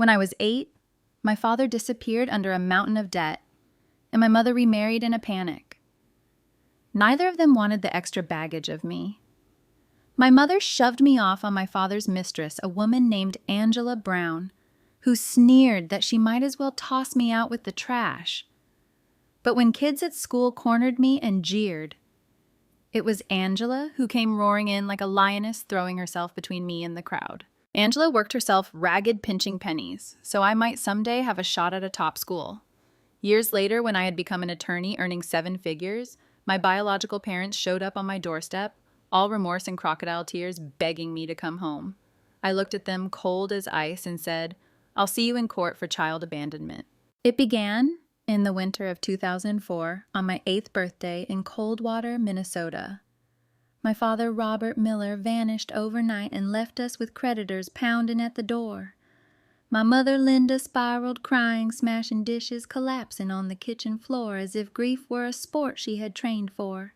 When I was 8, my father disappeared under a mountain of debt, and my mother remarried in a panic. Neither of them wanted the extra baggage of me. My mother shoved me off on my father's mistress, a woman named Angela Brown, who sneered that she might as well toss me out with the trash. But when kids at school cornered me and jeered, it was Angela who came roaring in like a lioness, throwing herself between me and the crowd. Angela worked herself ragged, pinching pennies, so I might someday have a shot at a top school. Years later, when I had become an attorney earning 7 figures, my biological parents showed up on my doorstep, all remorse and crocodile tears, begging me to come home. I looked at them cold as ice and said, "I'll see you in court for child abandonment." It began in the winter of 2004 on my 8th birthday in Coldwater, Minnesota. My father, Robert Miller, vanished overnight and left us with creditors pounding at the door. My mother, Linda, spiraled crying, smashing dishes, collapsing on the kitchen floor as if grief were a sport she had trained for.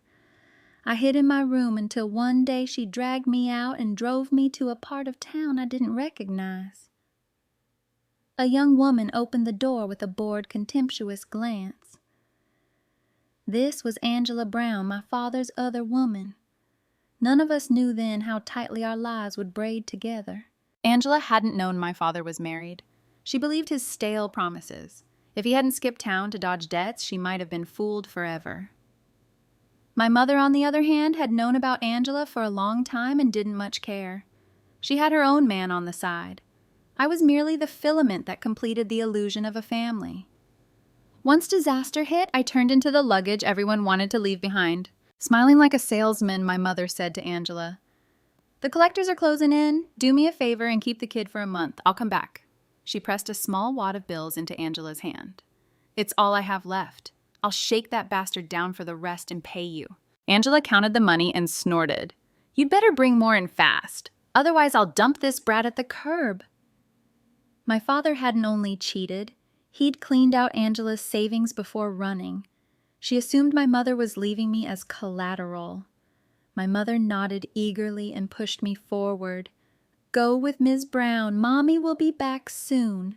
I hid in my room until one day she dragged me out and drove me to a part of town I didn't recognize. A young woman opened the door with a bored, contemptuous glance. This was Angela Brown, my father's other woman. None of us knew then how tightly our lives would braid together. Angela hadn't known my father was married. She believed his stale promises. If he hadn't skipped town to dodge debts, she might have been fooled forever. My mother, on the other hand, had known about Angela for a long time and didn't much care. She had her own man on the side. I was merely the filament that completed the illusion of a family. Once disaster hit, I turned into the luggage everyone wanted to leave behind. Smiling like a salesman, my mother said to Angela, "The collectors are closing in. Do me a favor and keep the kid for a month. I'll come back." She pressed a small wad of bills into Angela's hand. "It's all I have left. I'll shake that bastard down for the rest and pay you." Angela counted the money and snorted. "You'd better bring more in fast. Otherwise, I'll dump this brat at the curb." My father hadn't only cheated. He'd cleaned out Angela's savings before running. She assumed my mother was leaving me as collateral. My mother nodded eagerly and pushed me forward. "Go with Ms. Brown. Mommy will be back soon."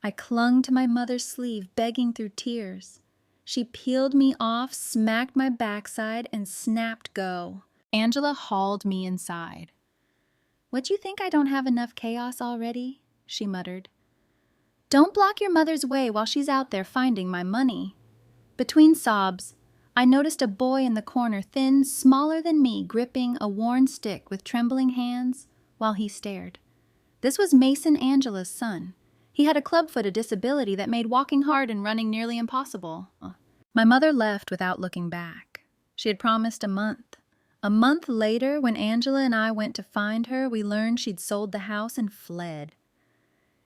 I clung to my mother's sleeve, begging through tears. She peeled me off, smacked my backside, and snapped go. Angela hauled me inside. "What, you think I don't have enough chaos already?" she muttered. "Don't block your mother's way while she's out there finding my money." Between sobs, I noticed a boy in the corner, thin, smaller than me, gripping a worn stick with trembling hands while he stared. This was Mason, Angela's son. He had a clubfoot, a disability that made walking hard and running nearly impossible. My mother left without looking back. She had promised a month. A month later, when Angela and I went to find her, we learned she'd sold the house and fled.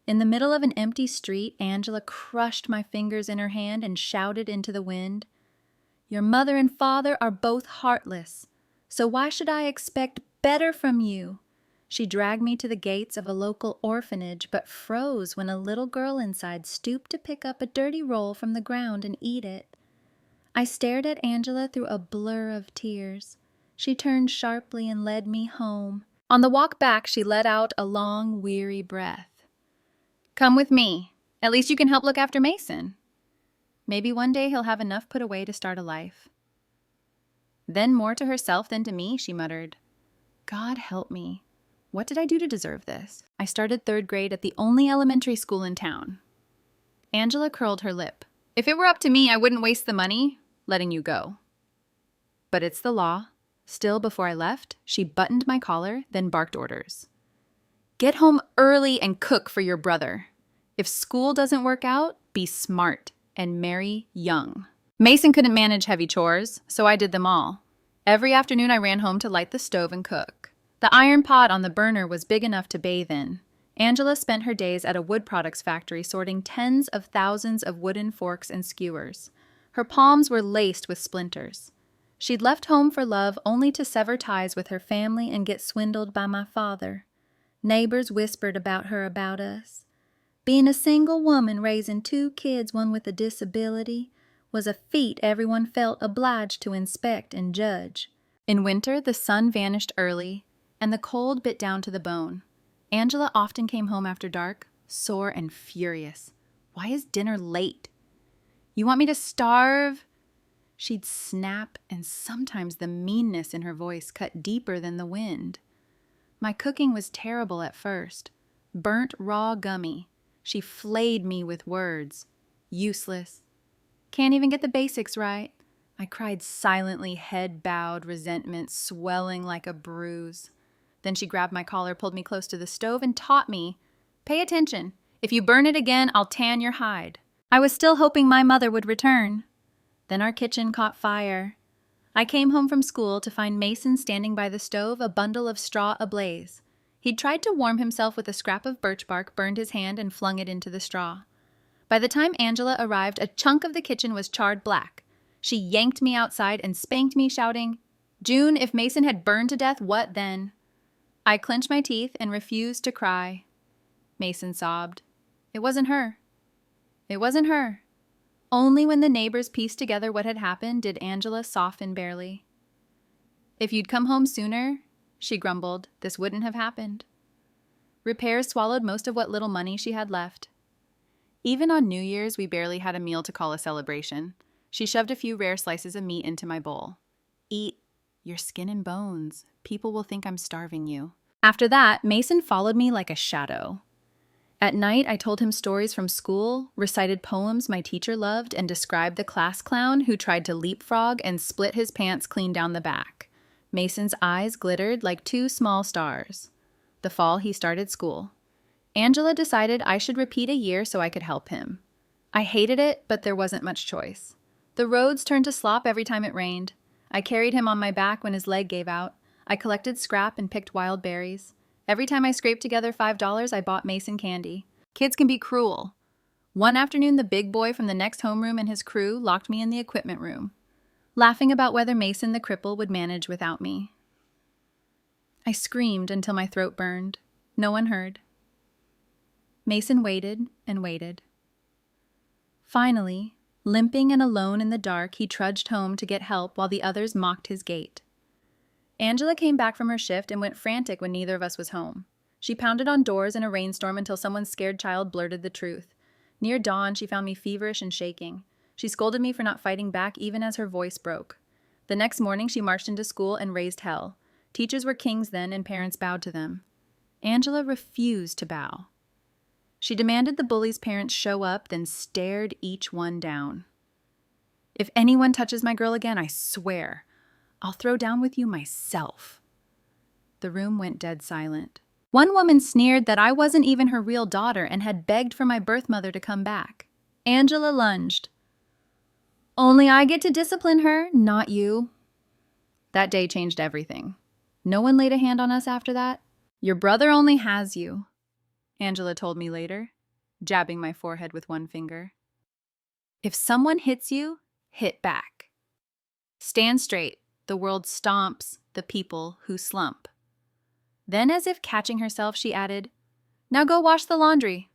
In the middle of an empty street, Angela crushed my fingers in her hand and shouted into the wind, "Your mother and father are both heartless, so why should I expect better from you?" She dragged me to the gates of a local orphanage, but froze when a little girl inside stooped to pick up a dirty roll from the ground and eat it. I stared at Angela through a blur of tears. She turned sharply and led me home. On the walk back, she let out a long, weary breath. "Come with me. At least you can help look after Mason. Maybe one day he'll have enough put away to start a life." Then, more to herself than to me, she muttered, "God help me. What did I do to deserve this?" I started 3rd grade at the only elementary school in town. Angela curled her lip. "If it were up to me, I wouldn't waste the money letting you go. But it's the law." Still, before I left, she buttoned my collar, then barked orders. "Get home early and cook for your brother. If school doesn't work out, be smart and marry young." Mason couldn't manage heavy chores, so I did them all. Every afternoon I ran home to light the stove and cook. The iron pot on the burner was big enough to bathe in. Angela spent her days at a wood products factory sorting tens of thousands of wooden forks and skewers. Her palms were laced with splinters. She'd left home for love only to sever ties with her family and get swindled by my father. Neighbors whispered about her about us. Being a single woman raising 2 kids, one with a disability, was a feat everyone felt obliged to inspect and judge. In winter, the sun vanished early, and the cold bit down to the bone. Angela often came home after dark, sore and furious. Why is dinner late? You want me to starve? She'd snap, and sometimes the meanness in her voice cut deeper than the wind. My cooking was terrible at first. Burnt raw gummy. She flayed me with words. Useless. Can't even get the basics right. I cried silently, head bowed, resentment swelling like a bruise. Then she grabbed my collar, pulled me close to the stove, and taught me, "Pay attention. If you burn it again, I'll tan your hide." I was still hoping my mother would return. Then our kitchen caught fire. I came home from school to find Mason standing by the stove, a bundle of straw ablaze. He'd tried to warm himself with a scrap of birch bark, burned his hand, and flung it into the straw. By the time Angela arrived, a chunk of the kitchen was charred black. She yanked me outside and spanked me, shouting, "June, if Mason had burned to death, what then?" I clenched my teeth and refused to cry. Mason sobbed. It wasn't her. It wasn't her. Only when the neighbors pieced together what had happened did Angela soften barely. "If you'd come home sooner," she grumbled, "this wouldn't have happened." Repairs swallowed most of what little money she had left. Even on New Year's, we barely had a meal to call a celebration. She shoved a few rare slices of meat into my bowl. "Eat your skin and bones. People will think I'm starving you." After that, Mason followed me like a shadow. At night, I told him stories from school, recited poems my teacher loved, and described the class clown who tried to leapfrog and split his pants clean down the back. Mason's eyes glittered like two small stars. The fall he started school. Angela decided I should repeat a year so I could help him. I hated it, but there wasn't much choice. The roads turned to slop every time it rained. I carried him on my back when his leg gave out. I collected scrap and picked wild berries. Every time I scraped together $5, I bought Mason candy. Kids can be cruel. One afternoon, the big boy from the next homeroom and his crew locked me in the equipment room, laughing about whether Mason the cripple would manage without me. I screamed until my throat burned. No one heard. Mason waited and waited. Finally, limping and alone in the dark, he trudged home to get help while the others mocked his gait. Angela came back from her shift and went frantic when neither of us was home. She pounded on doors in a rainstorm until someone's scared child blurted the truth. Near dawn, she found me feverish and shaking. She scolded me for not fighting back even as her voice broke. The next morning, she marched into school and raised hell. Teachers were kings then, and parents bowed to them. Angela refused to bow. She demanded the bullies' parents show up, then stared each one down. "If anyone touches my girl again, I swear, I'll throw down with you myself." The room went dead silent. One woman sneered that I wasn't even her real daughter and had begged for my birth mother to come back. Angela lunged. "Only I get to discipline her, not you." That day changed everything. No one laid a hand on us after that. "Your brother only has you," Angela told me later, jabbing my forehead with one finger. "If someone hits you, hit back. Stand straight. The world stomps the people who slump." Then, as if catching herself, she added, "Now go wash the laundry."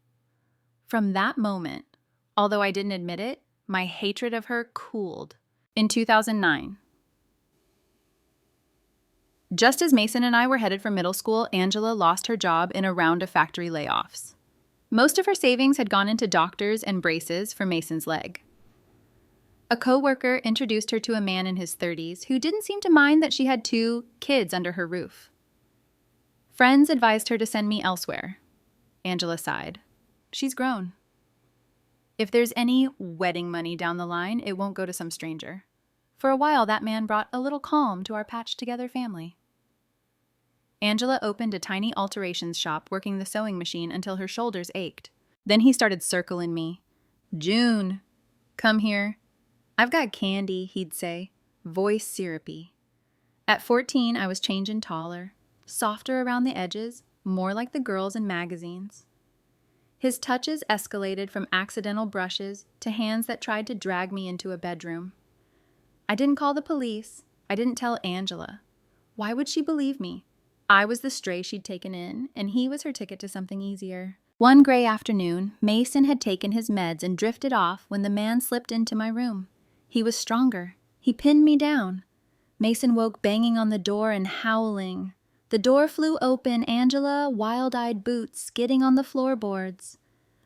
From that moment, although I didn't admit it, my hatred of her cooled. In 2009. Just as Mason and I were headed for middle school, Angela lost her job in a round of factory layoffs. Most of her savings had gone into doctors and braces for Mason's leg. A coworker introduced her to a man in his 30s who didn't seem to mind that she had 2 kids under her roof. Friends advised her to send me elsewhere. Angela sighed. She's grown. If there's any wedding money down the line, it won't go to some stranger. For a while, that man brought a little calm to our patched-together family. Angela opened a tiny alterations shop working the sewing machine until her shoulders ached. Then he started circling me. "June, come here. I've got candy," he'd say, voice syrupy. At 14, I was changing taller, softer around the edges, more like the girls in magazines. His touches escalated from accidental brushes to hands that tried to drag me into a bedroom. I didn't call the police. I didn't tell Angela. Why would she believe me? I was the stray she'd taken in, and he was her ticket to something easier. One gray afternoon, Mason had taken his meds and drifted off when the man slipped into my room. He was stronger. He pinned me down. Mason woke banging on the door and howling. The door flew open, Angela, wild-eyed boots skidding on the floorboards.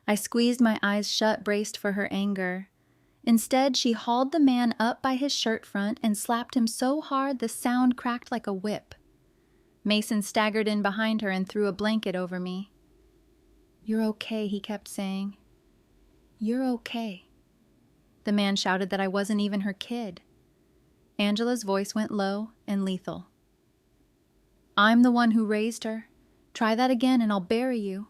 I squeezed my eyes shut, braced for her anger. Instead, she hauled the man up by his shirt front and slapped him so hard the sound cracked like a whip. Mason staggered in behind her and threw a blanket over me. "You're okay," he kept saying. "You're okay." The man shouted that I wasn't even her kid. Angela's voice went low and lethal. "I'm the one who raised her. Try that again and I'll bury you."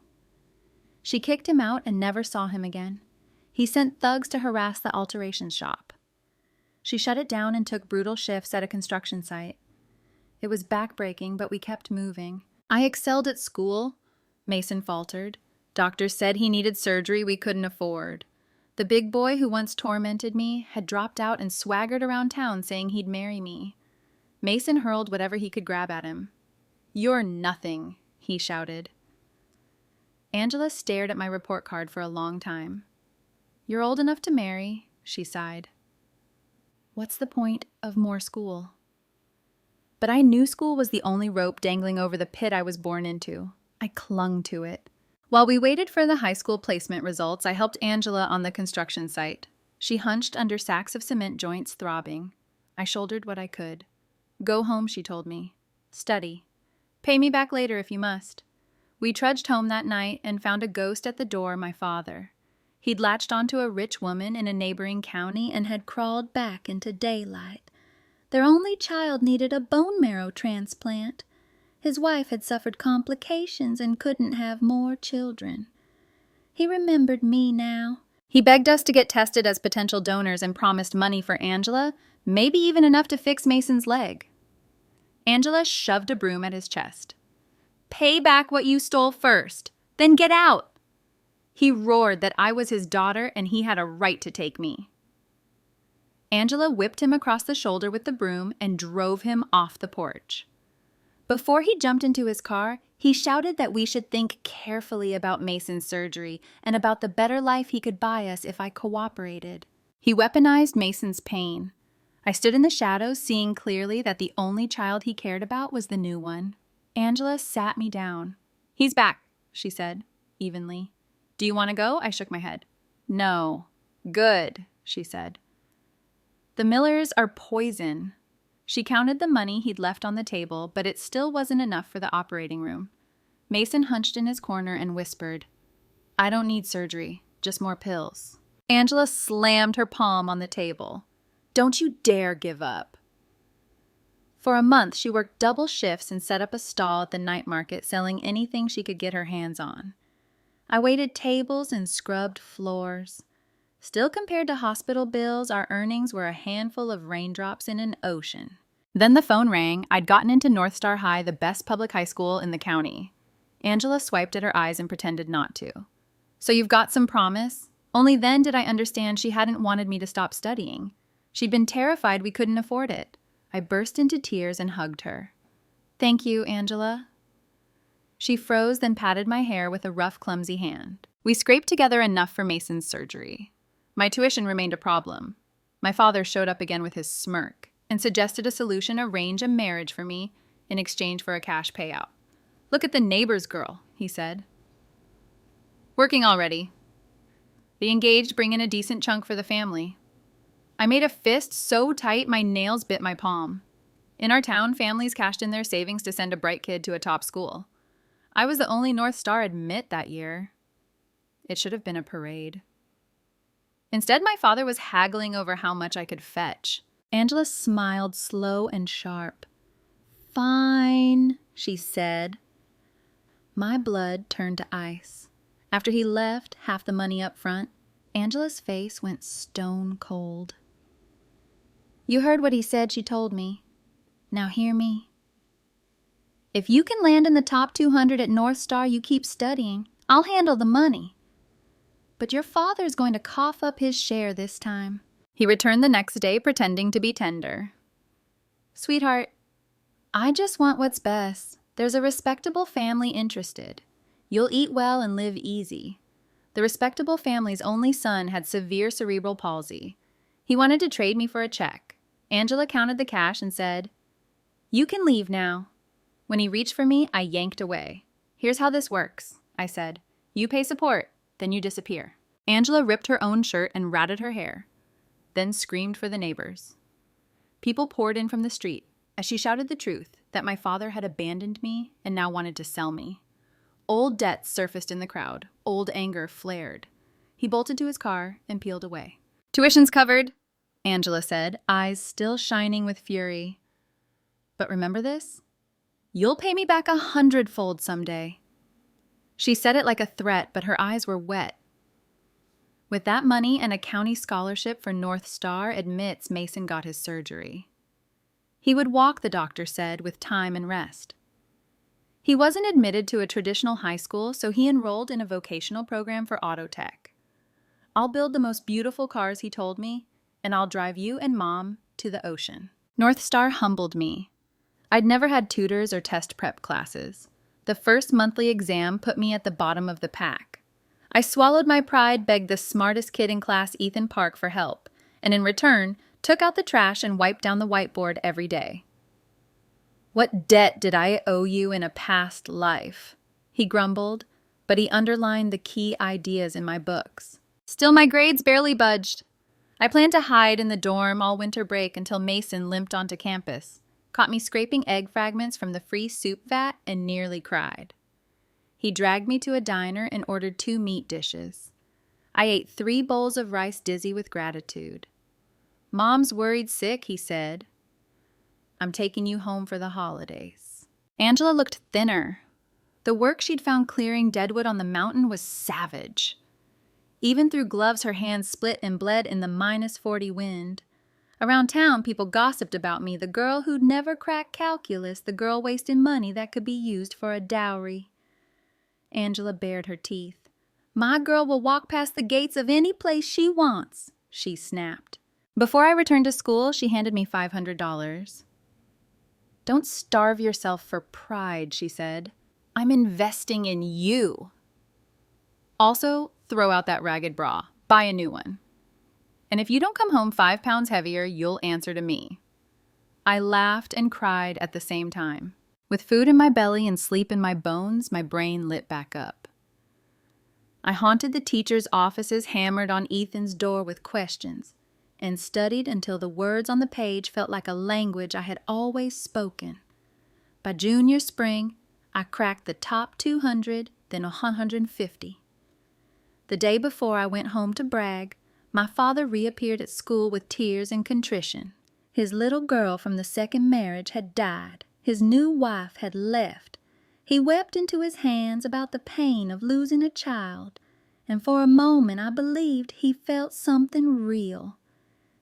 She kicked him out and never saw him again. He sent thugs to harass the alterations shop. She shut it down and took brutal shifts at a construction site. It was backbreaking, but we kept moving. "I excelled at school," Mason faltered. "Doctors said he needed surgery we couldn't afford. The big boy who once tormented me had dropped out and swaggered around town saying he'd marry me." Mason hurled whatever he could grab at him. "You're nothing," he shouted. Angela stared at my report card for a long time. "You're old enough to marry," she sighed. "What's the point of more school?" But I knew school was the only rope dangling over the pit I was born into. I clung to it. While we waited for the high school placement results, I helped Angela on the construction site. She hunched under sacks of cement joints, throbbing. I shouldered what I could. "Go home," she told me. "Study. Pay me back later if you must." We trudged home that night and found a ghost at the door, my father. He'd latched onto a rich woman in a neighboring county and had crawled back into daylight. Their only child needed a bone marrow transplant. His wife had suffered complications and couldn't have more children. He remembered me now. He begged us to get tested as potential donors and promised money for Angela, maybe even enough to fix Mason's leg. Angela shoved a broom at his chest. "Pay back what you stole first, then get out!" He roared that I was his daughter and he had a right to take me. Angela whipped him across the shoulder with the broom and drove him off the porch. Before he jumped into his car, he shouted that we should think carefully about Mason's surgery and about the better life he could buy us if I cooperated. He weaponized Mason's pain. I stood in the shadows, seeing clearly that the only child he cared about was the new one. Angela sat me down. "He's back," she said, evenly. "Do you want to go?" I shook my head. "No." "Good," she said. "The Millers are poison." She counted the money he'd left on the table, but it still wasn't enough for the operating room. Mason hunched in his corner and whispered, "I don't need surgery, just more pills." Angela slammed her palm on the table. "Don't you dare give up." For a month, she worked double shifts and set up a stall at the night market selling anything she could get her hands on. I waited tables and scrubbed floors. Still, compared to hospital bills, our earnings were a handful of raindrops in an ocean. Then the phone rang. I'd gotten into North Star High, the best public high school in the county. Angela swiped at her eyes and pretended not to. "So you've got some promise?" Only then did I understand she hadn't wanted me to stop studying. She'd been terrified we couldn't afford it. I burst into tears and hugged her. "Thank you, Angela." She froze, then patted my hair with a rough, clumsy hand. We scraped together enough for Mason's surgery. My tuition remained a problem. My father showed up again with his smirk and suggested a solution: arrange a marriage for me in exchange for a cash payout. "Look at the neighbor's girl," he said. "Working already. The engaged bring in a decent chunk for the family." I made a fist so tight my nails bit my palm. In our town, families cashed in their savings to send a bright kid to a top school. I was the only North Star admit that year. It should have been a parade. Instead, my father was haggling over how much I could fetch. Angela smiled slow and sharp. "Fine," she said. My blood turned to ice. After he left, half the money up front, Angela's face went stone cold. "You heard what he said," she told me. "Now hear me. If you can land in the top 200 at North Star, you keep studying. I'll handle the money. But your father's going to cough up his share this time." He returned the next day, pretending to be tender. "Sweetheart, I just want what's best. There's a respectable family interested. You'll eat well and live easy." The respectable family's only son had severe cerebral palsy. He wanted to trade me for a check. Angela counted the cash and said, "You can leave now." When he reached for me, I yanked away. "Here's how this works," I said. "You pay support. then you disappear. Angela ripped her own shirt and ratted her hair, then screamed for the neighbors. People poured in from the street as she shouted the truth that my father had abandoned me and now wanted to sell me. Old debts surfaced in the crowd. Old anger flared. He bolted to his car and peeled away. "Tuition's covered," Angela said, eyes still shining with fury. "But remember this? You'll pay me back 100-fold someday." She said it like a threat, but her eyes were wet. With that money and a county scholarship for North Star, admits Mason got his surgery. He would walk, the doctor said, with time and rest. He wasn't admitted to a traditional high school, so he enrolled in a vocational program for auto tech. "I'll build the most beautiful cars," he told me, "and I'll drive you and Mom to the ocean." North Star humbled me. I'd never had tutors or test prep classes. The first monthly exam put me at the bottom of the pack. I swallowed my pride, begged the smartest kid in class, Ethan Park, for help, and in return, took out the trash and wiped down the whiteboard every day. "What debt did I owe you in a past life?" he grumbled, but he underlined the key ideas in my books. Still, my grades barely budged. I planned to hide in the dorm all winter break until Mason limped onto campus, caught me scraping egg fragments from the free soup vat, and nearly cried. He dragged me to a diner and ordered 2 meat dishes. I ate 3 bowls of rice dizzy with gratitude. "Mom's worried sick," he said. "I'm taking you home for the holidays." Angela looked thinner. The work she'd found clearing deadwood on the mountain was savage. Even through gloves, her hands split and bled in the -40 wind. Around town, people gossiped about me, the girl who'd never cracked calculus, the girl wasting money that could be used for a dowry. Angela bared her teeth. "My girl will walk past the gates of any place she wants," she snapped. Before I returned to school, she handed me $500. "Don't starve yourself for pride," she said. "I'm investing in you. Also, throw out that ragged bra. Buy a new one. And if you don't come home 5 pounds heavier, you'll answer to me." I laughed and cried at the same time. With food in my belly and sleep in my bones, my brain lit back up. I haunted the teachers' offices, hammered on Ethan's door with questions, and studied until the words on the page felt like a language I had always spoken. By junior spring, I cracked the top 200, then 150. The day before I went home to brag, my father reappeared at school with tears and contrition. His little girl from the second marriage had died. His new wife had left. He wept into his hands about the pain of losing a child, and for a moment I believed he felt something real.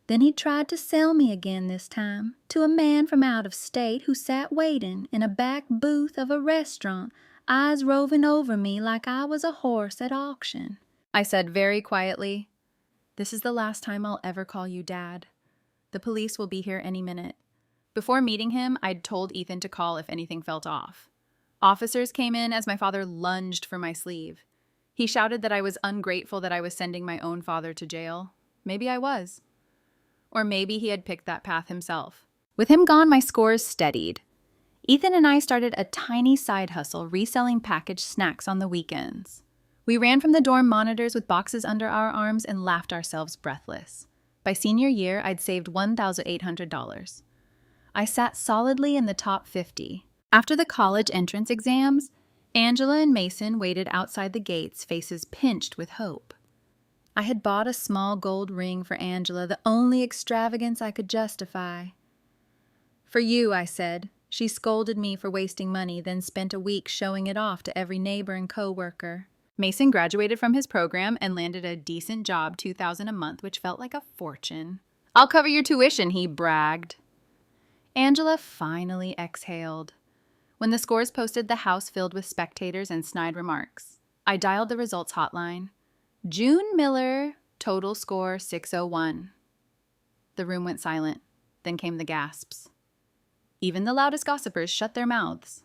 Then he tried to sell me again this time, to a man from out of state who sat waiting in a back booth of a restaurant, eyes roving over me like I was a horse at auction. I said very quietly, "This is the last time I'll ever call you Dad. The police will be here any minute." Before meeting him, I'd told Ethan to call if anything felt off. Officers came in as my father lunged for my sleeve. He shouted that I was ungrateful that I was sending my own father to jail. Maybe I was. Or maybe he had picked that path himself. With him gone, my scores steadied. Ethan and I started a tiny side hustle, reselling packaged snacks on the weekends. We ran from the dorm monitors with boxes under our arms and laughed ourselves breathless. By senior year, I'd saved $1,800. I sat solidly in the top 50. After the college entrance exams, Angela and Mason waited outside the gates, faces pinched with hope. I had bought a small gold ring for Angela, the only extravagance I could justify. "For you," I said. She scolded me for wasting money, then spent a week showing it off to every neighbor and coworker. Mason graduated from his program and landed a decent job, $2,000 a month, which felt like a fortune. "I'll cover your tuition," he bragged. Angela finally exhaled. When the scores posted, the house filled with spectators and snide remarks. I dialed the results hotline. "June Miller, total score 601. The room went silent. Then came the gasps. Even the loudest gossipers shut their mouths.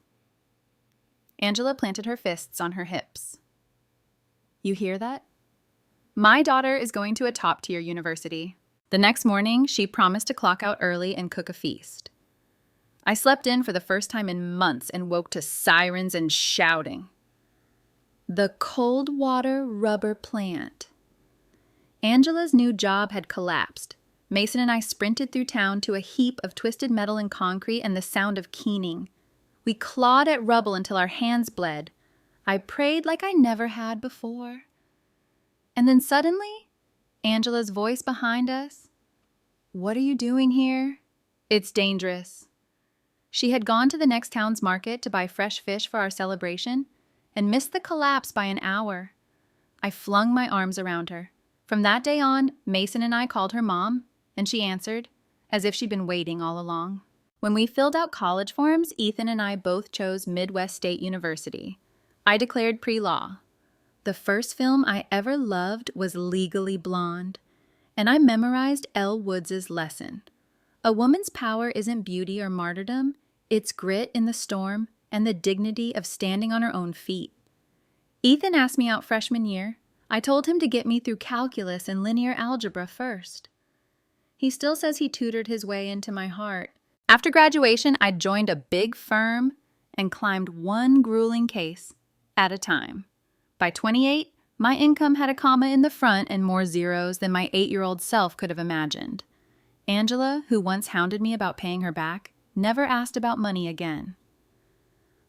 Angela planted her fists on her hips. "You hear that? My daughter is going to a top-tier university." The next morning, she promised to clock out early and cook a feast. I slept in for the first time in months and woke to sirens and shouting. The cold water rubber plant. Angela's new job had collapsed. Mason and I sprinted through town to a heap of twisted metal and concrete and the sound of keening. We clawed at rubble until our hands bled. I prayed like I never had before. And then suddenly, Angela's voice behind us. "What are you doing here? It's dangerous." She had gone to the next town's market to buy fresh fish for our celebration and missed the collapse by an hour. I flung my arms around her. From that day on, Mason and I called her Mom, and she answered, as if she'd been waiting all along. When we filled out college forms, Ethan and I both chose Midwest State University. I declared pre-law. The first film I ever loved was Legally Blonde, and I memorized Elle Woods' lesson. A woman's power isn't beauty or martyrdom, it's grit in the storm and the dignity of standing on her own feet. Ethan asked me out freshman year. I told him to get me through calculus and linear algebra first. He still says he tutored his way into my heart. After graduation, I joined a big firm and climbed one grueling case at a time. By 28, my income had a comma in the front and more zeros than my 8-year-old self could have imagined. Angela, who once hounded me about paying her back, never asked about money again.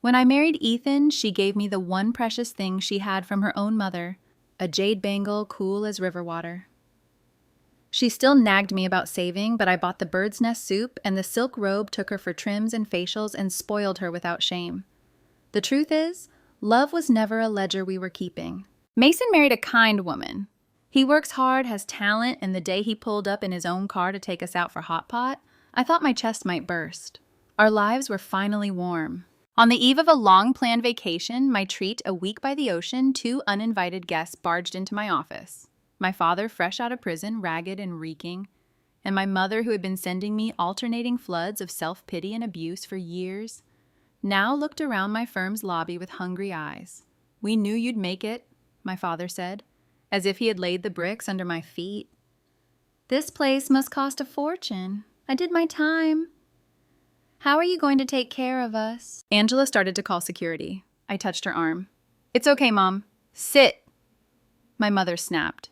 When I married Ethan, she gave me the one precious thing she had from her own mother, a jade bangle cool as river water. She still nagged me about saving, but I bought the bird's nest soup, and the silk robe took her for trims and facials and spoiled her without shame. The truth is, love was never a ledger we were keeping. Mason married a kind woman. He works hard, has talent, and the day he pulled up in his own car to take us out for hot pot, I thought my chest might burst. Our lives were finally warm. On the eve of a long-planned vacation, my treat, a week by the ocean, 2 uninvited guests barged into my office. My father, fresh out of prison, ragged and reeking, and my mother, who had been sending me alternating floods of self-pity and abuse for years, now looked around my firm's lobby with hungry eyes. "We knew you'd make it," my father said, as if he had laid the bricks under my feet. "This place must cost a fortune. I did my time. How are you going to take care of us?" Angela started to call security. I touched her arm. "It's okay, Mom. Sit," my mother snapped.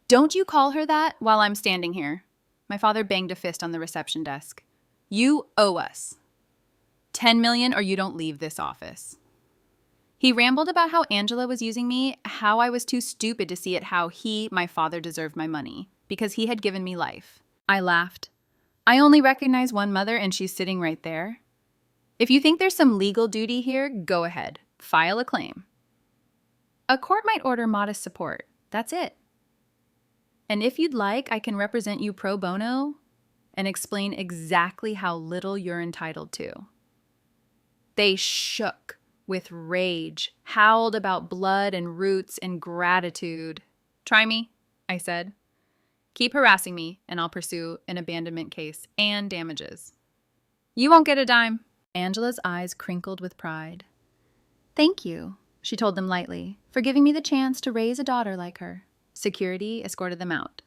"Don't you call her that while I'm standing here." My father banged a fist on the reception desk. "You owe us. 10 million or you don't leave this office." He rambled about how Angela was using me, how I was too stupid to see it, how he, my father, deserved my money, because he had given me life. I laughed. "I only recognize one mother, and she's sitting right there. If you think there's some legal duty here, go ahead. File a claim. A court might order modest support. That's it. And if you'd like, I can represent you pro bono and explain exactly how little you're entitled to." They shook with rage, howled about blood and roots and gratitude. "Try me," I said. "Keep harassing me, and I'll pursue an abandonment case and damages. You won't get a dime." Angela's eyes crinkled with pride. "Thank you," she told them lightly, "for giving me the chance to raise a daughter like her." Security escorted them out.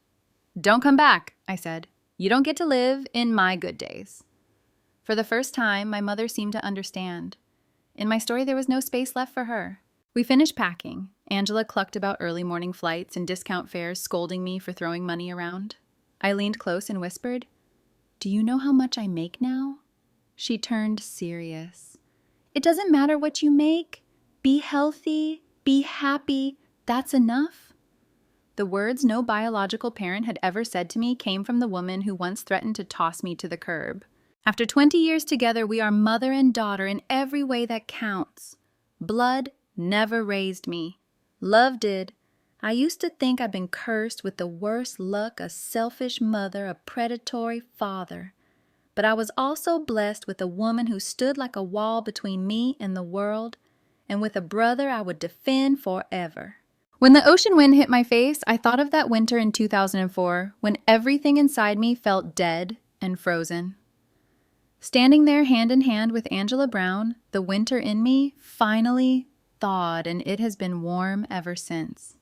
"Don't come back," I said. "You don't get to live in my good days." For the first time, my mother seemed to understand. In my story, there was no space left for her. We finished packing. Angela clucked about early morning flights and discount fares, scolding me for throwing money around. I leaned close and whispered, "Do you know how much I make now?" She turned serious. "It doesn't matter what you make. Be healthy, be happy. That's enough." The words no biological parent had ever said to me came from the woman who once threatened to toss me to the curb. After 20 years together, we are mother and daughter in every way that counts. Blood never raised me. Love did. I used to think I'd been cursed with the worst luck, a selfish mother, a predatory father. But I was also blessed with a woman who stood like a wall between me and the world, and with a brother I would defend forever. When the ocean wind hit my face, I thought of that winter in 2004, when everything inside me felt dead and frozen. Standing there hand in hand with Angela Brown, the winter in me finally thawed, and it has been warm ever since.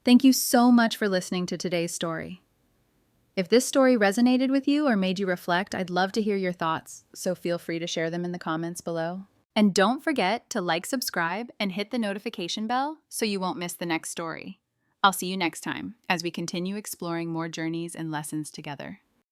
Thank you so much for listening to today's story. If this story resonated with you or made you reflect, I'd love to hear your thoughts, so feel free to share them in the comments below. And don't forget to like, subscribe, and hit the notification bell so you won't miss the next story. I'll see you next time as we continue exploring more journeys and lessons together.